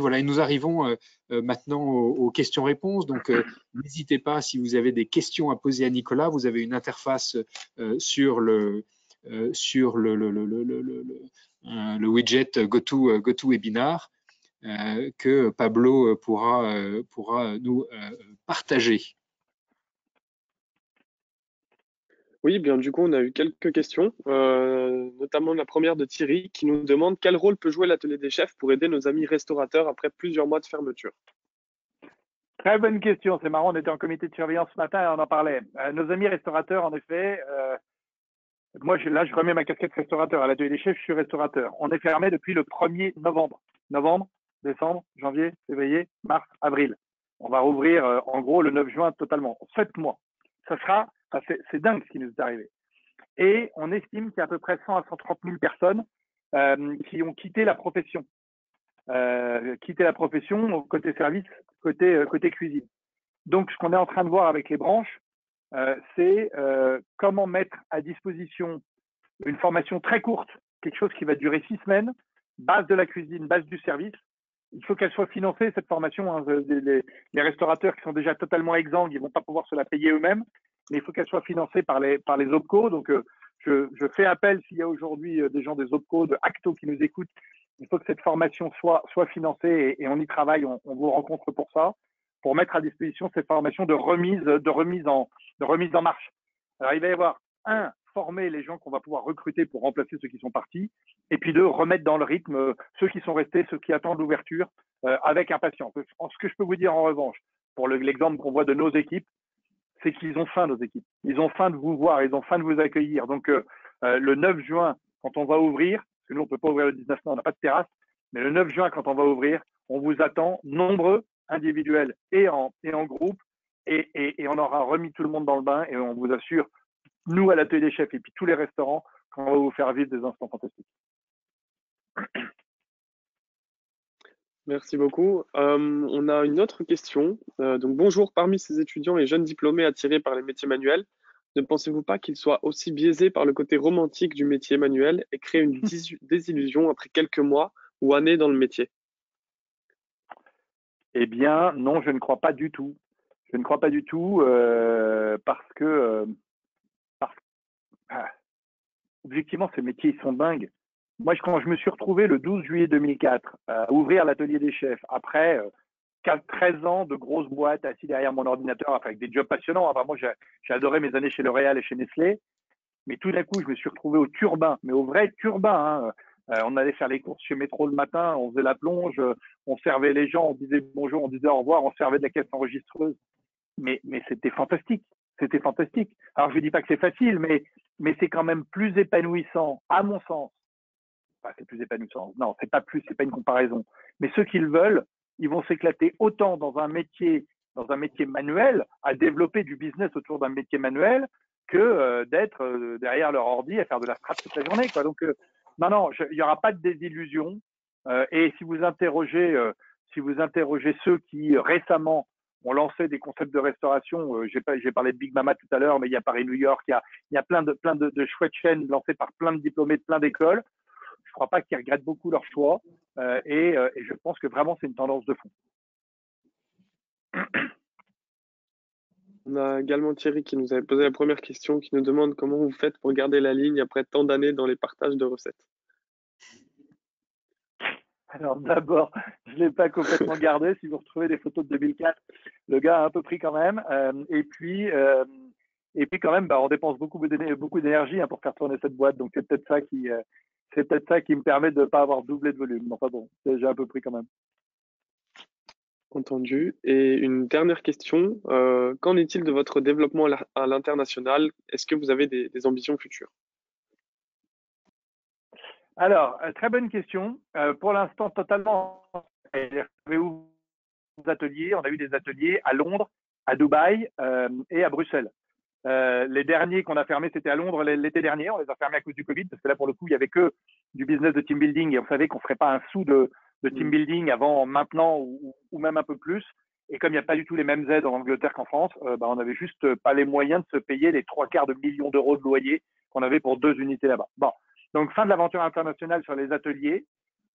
voilà, et nous arrivons maintenant aux questions-réponses. Donc, n'hésitez pas, si vous avez des questions à poser à Nicolas, vous avez une interface sur le widget GoToWebinar que Pablo pourra nous partager. Oui, bien du coup, on a eu quelques questions, notamment la première de Thierry qui nous demande quel rôle peut jouer l'atelier des chefs pour aider nos amis restaurateurs après plusieurs mois de fermeture. Très bonne question, c'est marrant, on était en comité de surveillance ce matin et on en parlait. Nos amis restaurateurs, en effet, moi je remets ma casquette restaurateur. À l'atelier des chefs, je suis restaurateur. On est fermé depuis le 1er novembre. Novembre, décembre, janvier, février, mars, avril. On va rouvrir en gros le 9 juin totalement. 7 mois. C'est dingue ce qui nous est arrivé. Et on estime qu'il y a à peu près 100 à 130 000 personnes qui ont quitté la profession. Côté service, côté cuisine. Donc, ce qu'on est en train de voir avec les branches, c'est comment mettre à disposition une formation très courte, quelque chose qui va durer 6 semaines, base de la cuisine, base du service. Il faut qu'elle soit financée, cette formation. Hein. Les restaurateurs qui sont déjà totalement exsangues, ils ne vont pas pouvoir se la payer eux-mêmes, mais il faut qu'elle soit financée par les OPCO. Donc, je fais appel, s'il y a aujourd'hui des gens des OPCO, de Acto qui nous écoutent, il faut que cette formation soit financée et on y travaille, on vous rencontre pour ça, pour mettre à disposition cette formation de remise en marche. Alors, il va y avoir former les gens qu'on va pouvoir recruter pour remplacer ceux qui sont partis, et puis remettre dans le rythme ceux qui sont restés, ceux qui attendent l'ouverture avec impatience. Ce que je peux vous dire en revanche, pour l'exemple qu'on voit de nos équipes, c'est qu'ils ont faim, nos équipes. Ils ont faim de vous voir, ils ont faim de vous accueillir. Donc, le 9 juin, quand on va ouvrir, parce que nous, on ne peut pas ouvrir le 19 mai, on n'a pas de terrasse, mais le 9 juin, quand on va ouvrir, on vous attend nombreux, individuels et en groupe, et on aura remis tout le monde dans le bain, et on vous assure, nous, à l'atelier des chefs, et puis tous les restaurants, qu'on va vous faire vivre des instants fantastiques. Merci beaucoup. On a une autre question. Donc, bonjour, parmi ces étudiants et jeunes diplômés attirés par les métiers manuels, ne pensez-vous pas qu'ils soient aussi biaisés par le côté romantique du métier manuel et créent une désillusion après quelques mois ou années dans le métier? Eh bien, non, je ne crois pas du tout. Je ne crois pas du tout parce que objectivement, ces métiers, ils sont dingues. Moi, quand je me suis retrouvé le 12 juillet 2004 à ouvrir l'atelier des chefs, après 13 ans de grosses boîtes assis derrière mon ordinateur, avec des jobs passionnants. Enfin, moi, j'ai adoré mes années chez L'Oréal et chez Nestlé. Mais tout d'un coup, je me suis retrouvé au turbin, mais au vrai turbin. Hein. On allait faire les courses chez Métro le matin, on faisait la plonge, on servait les gens, on disait bonjour, on disait au revoir, on servait de la caisse enregistreuse. Mais c'était fantastique. C'était fantastique. Alors, je ne dis pas que c'est facile, mais c'est quand même plus épanouissant, à mon sens. Enfin, c'est plus épanouissant. Non, c'est pas une comparaison. Mais ceux qui le veulent, ils vont s'éclater autant dans un métier manuel, à développer du business autour d'un métier manuel, que d'être derrière leur ordi à faire de la strat toute la journée, quoi. Donc, non, il n'y aura pas de désillusion. Et si vous interrogez ceux qui récemment ont lancé des concepts de restauration, j'ai parlé de Big Mama tout à l'heure, mais il y a Paris New York, il y a plein de chouettes chaînes lancées par plein de diplômés de plein d'écoles. Je ne crois pas qu'ils regrettent beaucoup leur choix et je pense que vraiment c'est une tendance de fond. On a également Thierry qui nous avait posé la première question, qui nous demande comment vous faites pour garder la ligne après tant d'années dans les partages de recettes. Alors d'abord, je ne l'ai pas complètement gardé. Si vous retrouvez des photos de 2004, le gars a un peu pris quand même. Et puis quand même, on dépense beaucoup d'énergie pour faire tourner cette boîte. Donc c'est peut-être ça qui me permet de ne pas avoir doublé de volume. Enfin bon, j'ai un peu pris quand même. Entendu. Et une dernière question, qu'en est-il de votre développement à l'international? Est-ce que vous avez des ambitions futures? Alors, très bonne question. Pour l'instant, totalement. Ateliers. On a eu des ateliers à Londres, à Dubaï et à Bruxelles. Les derniers qu'on a fermés, c'était à Londres l'été dernier. On les a fermés à cause du Covid, parce que là, pour le coup, il n'y avait que du business de team building et on savait qu'on ne ferait pas un sou de team building avant maintenant ou même un peu plus. Et comme il n'y a pas du tout les mêmes aides en Angleterre qu'en France, on n'avait juste pas les moyens de se payer les 3/4 de millions d'euros de loyer qu'on avait pour 2 unités là-bas. Bon, donc fin de l'aventure internationale sur les ateliers.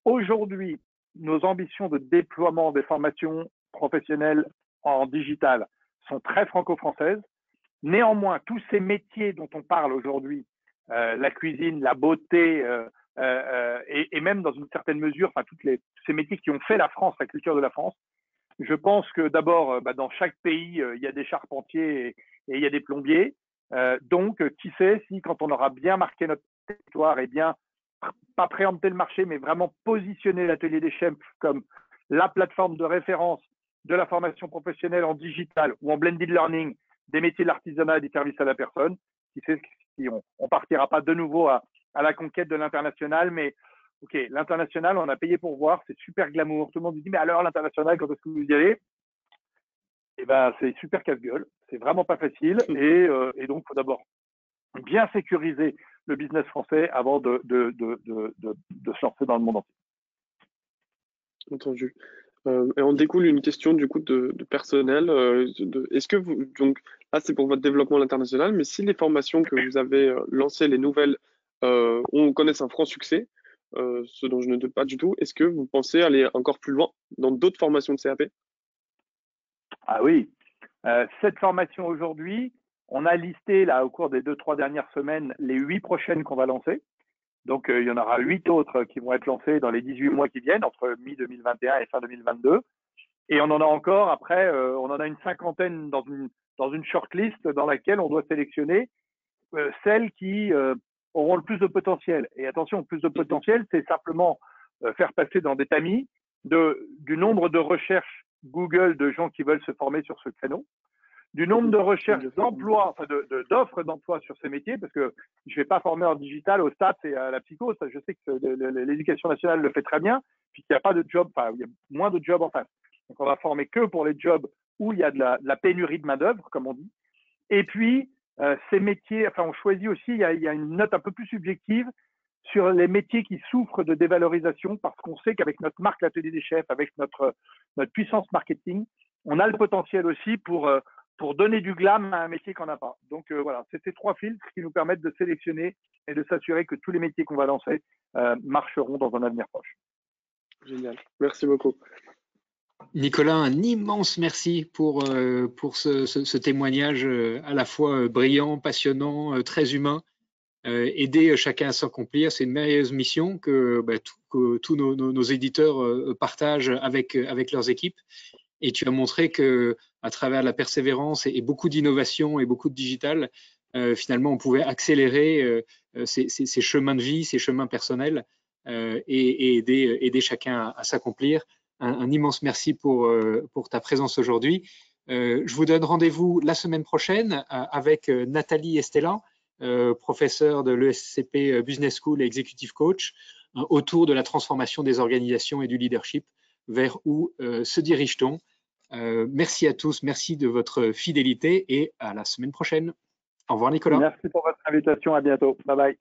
Aujourd'hui, nos ambitions de déploiement des formations professionnelles en digital sont très franco-françaises. Néanmoins, tous ces métiers dont on parle aujourd'hui, la cuisine, la beauté, et même dans une certaine mesure, tous ces métiers qui ont fait la France, la culture de la France, je pense que d'abord, dans chaque pays, il y a des charpentiers et il y a des plombiers. Donc, qui sait si quand on aura bien marqué notre territoire et bien, pas préempter le marché, mais vraiment positionner l'atelier des chefs comme la plateforme de référence de la formation professionnelle en digital ou en blended learning des métiers de l'artisanat et des services à la personne. Qui sait si on partira pas de nouveau à la conquête de l'international, mais ok, l'international, on a payé pour voir, c'est super glamour. Tout le monde dit, mais alors l'international, quand est-ce que vous y allez? Eh ben, c'est super casse-gueule, c'est vraiment pas facile, et donc il faut d'abord bien sécuriser le business français avant de se lancer dans le monde entier. Entendu. Et on découle une question du coup de personnel. Est-ce que vous, donc là c'est pour votre développement à l'international, mais si les formations que vous avez lancées, les nouvelles, on connaisse un franc succès, ce dont je ne doute pas du tout, est-ce que vous pensez aller encore plus loin dans d'autres formations de CAP? Ah oui, cette formation aujourd'hui, on a listé là au cours des 2-3 dernières semaines les 8 prochaines qu'on va lancer. Donc, il y en aura 8 autres qui vont être lancées dans les 18 mois qui viennent, entre mi-2021 et fin 2022. Et on en a encore, après, on en a une cinquantaine dans une shortlist dans laquelle on doit sélectionner celles qui auront le plus de potentiel. Et attention, le plus de potentiel, c'est simplement faire passer dans des tamis du nombre de recherches Google de gens qui veulent se former sur ce créneau, du nombre de recherches d'emploi, enfin d'offres d'emploi sur ces métiers, parce que je ne vais pas former en digital au stats et à la psycho, ça, je sais que l'éducation nationale le fait très bien, puis qu'il n'y a pas de job, enfin il y a moins de jobs en face. Donc on va former que pour les jobs où il y a de la pénurie de main d'œuvre, comme on dit. Et puis ces métiers, enfin on choisit aussi, il y a une note un peu plus subjective sur les métiers qui souffrent de dévalorisation, parce qu'on sait qu'avec notre marque l'Atelier des Chefs, avec notre puissance marketing, on a le potentiel aussi pour donner du glam à un métier qu'on n'a pas. Donc voilà, c'est ces 3 filtres qui nous permettent de sélectionner et de s'assurer que tous les métiers qu'on va lancer marcheront dans un avenir proche. Génial, merci beaucoup. Nicolas, un immense merci pour ce témoignage à la fois brillant, passionnant, très humain. Aider chacun à s'accomplir, c'est une merveilleuse mission que tous nos éditeurs partagent avec leurs équipes. Et tu as montré que à travers la persévérance et beaucoup d'innovation et beaucoup de digital, finalement, on pouvait accélérer ces chemins de vie, ces chemins personnels et aider chacun à s'accomplir. Un immense merci pour ta présence aujourd'hui. Je vous donne rendez-vous la semaine prochaine avec Nathalie Estella, professeure de l'ESCP Business School et Executive Coach, autour de la transformation des organisations et du leadership. Vers où se dirige-t-on? Merci à tous, merci de votre fidélité et à la semaine prochaine. Au revoir Nicolas. Merci pour votre invitation, à bientôt. Bye bye.